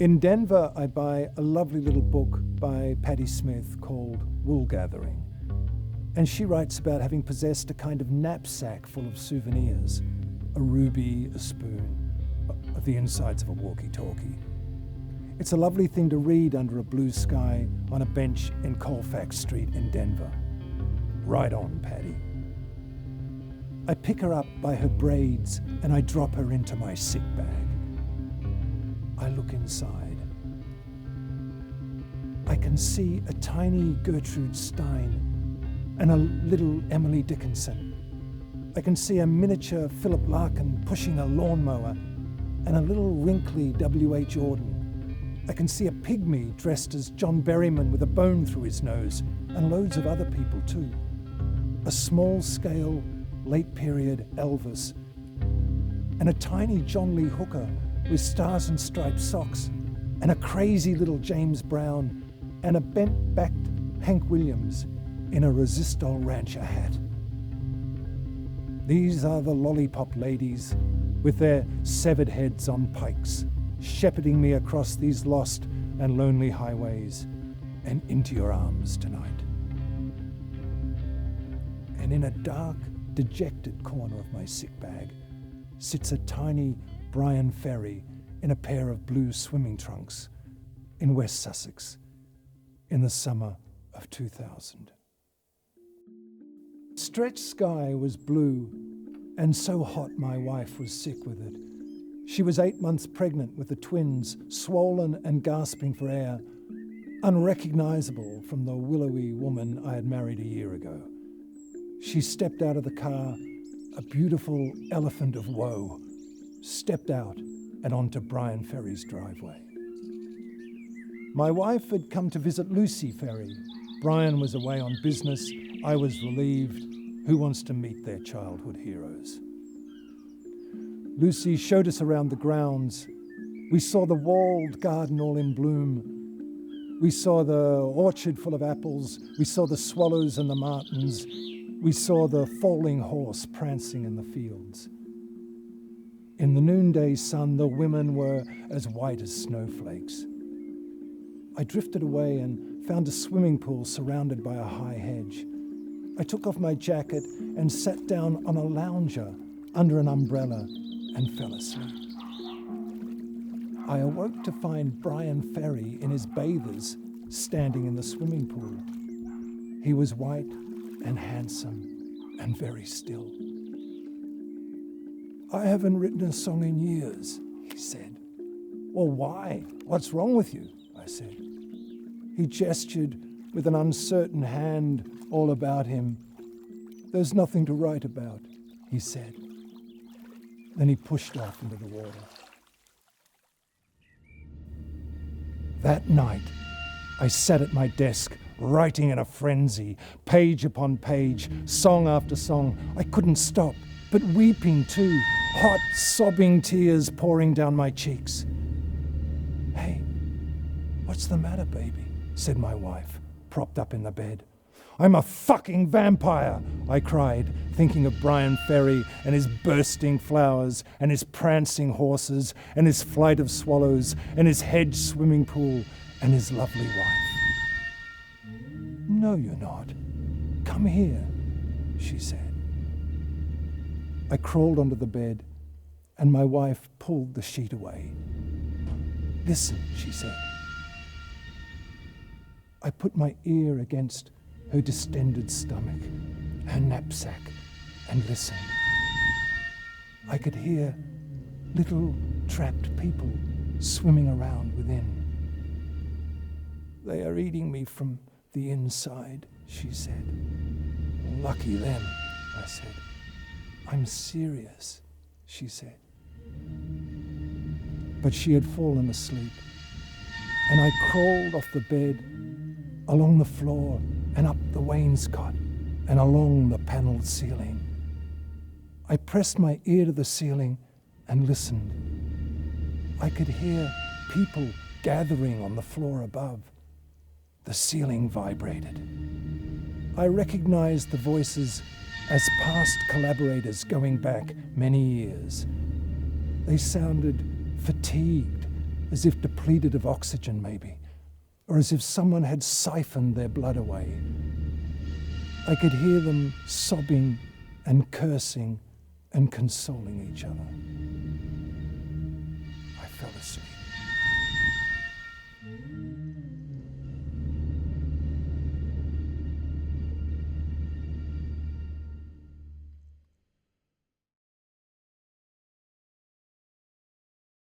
In Denver, I buy a lovely little book by Patti Smith called Wool Gathering. And she writes about having possessed a kind of knapsack full of souvenirs, a ruby, a spoon, the insides of a walkie-talkie. It's a lovely thing to read under a blue sky on a bench in Colfax Street in Denver. Right on, Patti. I pick her up by her braids and I drop her into my sick bag. I look inside. I can see a tiny Gertrude Stein and a little Emily Dickinson. I can see a miniature Philip Larkin pushing a lawnmower and a little wrinkly W.H. Auden. I can see a pygmy dressed as John Berryman with a bone through his nose, and loads of other people too. A small-scale, late-period Elvis, and a tiny John Lee Hooker with stars and striped socks, and a crazy little James Brown, and a bent-backed Hank Williams in a Resistol Rancher hat. These are the lollipop ladies with their severed heads on pikes, shepherding me across these lost and lonely highways and into your arms tonight. And in a dark, dejected corner of my sick bag sits a tiny Brian Ferry in a pair of blue swimming trunks in West Sussex in the summer of 2000. Stretched sky was blue, and so hot my wife was sick with it. She was 8 months pregnant with the twins, swollen and gasping for air, unrecognizable from the willowy woman I had married a year ago. She stepped out of the car, a beautiful elephant of woe, stepped out and onto Brian Ferry's driveway. My wife had come to visit Lucy Ferry. Brian was away on business. I was relieved. Who wants to meet their childhood heroes? Lucy showed us around the grounds. We saw the walled garden all in bloom. We saw the orchard full of apples. We saw the swallows and the martins. We saw the falling horse prancing in the fields. In the noonday sun, the women were as white as snowflakes. I drifted away and found a swimming pool surrounded by a high hedge. I took off my jacket and sat down on a lounger under an umbrella and fell asleep. I awoke to find Brian Ferry in his bathers standing in the swimming pool. He was white and handsome and very still. "I haven't written a song in years," he said. "Well, why? What's wrong with you?" I said. He gestured with an uncertain hand all about him. "There's nothing to write about," he said. Then he pushed off into the water. That night, I sat at my desk, writing in a frenzy, page upon page, song after song. I couldn't stop, but weeping too, hot, sobbing tears pouring down my cheeks. "Hey, what's the matter, baby?" said my wife, propped up in the bed. "I'm a fucking vampire," I cried, thinking of Brian Ferry and his bursting flowers and his prancing horses and his flight of swallows and his hedge swimming pool and his lovely wife. "No, you're not. Come here," she said. I crawled onto the bed and my wife pulled the sheet away. "Listen," she said. I put my ear against her distended stomach, her knapsack, and listened. I could hear little trapped people swimming around within. "They are eating me from the inside," she said. "Lucky them," I said. "I'm serious," she said. But she had fallen asleep, and I crawled off the bed, along the floor, and up the wainscot, and along the panelled ceiling. I pressed my ear to the ceiling and listened. I could hear people gathering on the floor above. The ceiling vibrated. I recognized the voices as past collaborators going back many years. They sounded fatigued, as if depleted of oxygen maybe, or as if someone had siphoned their blood away. I could hear them sobbing and cursing and consoling each other. I fell asleep.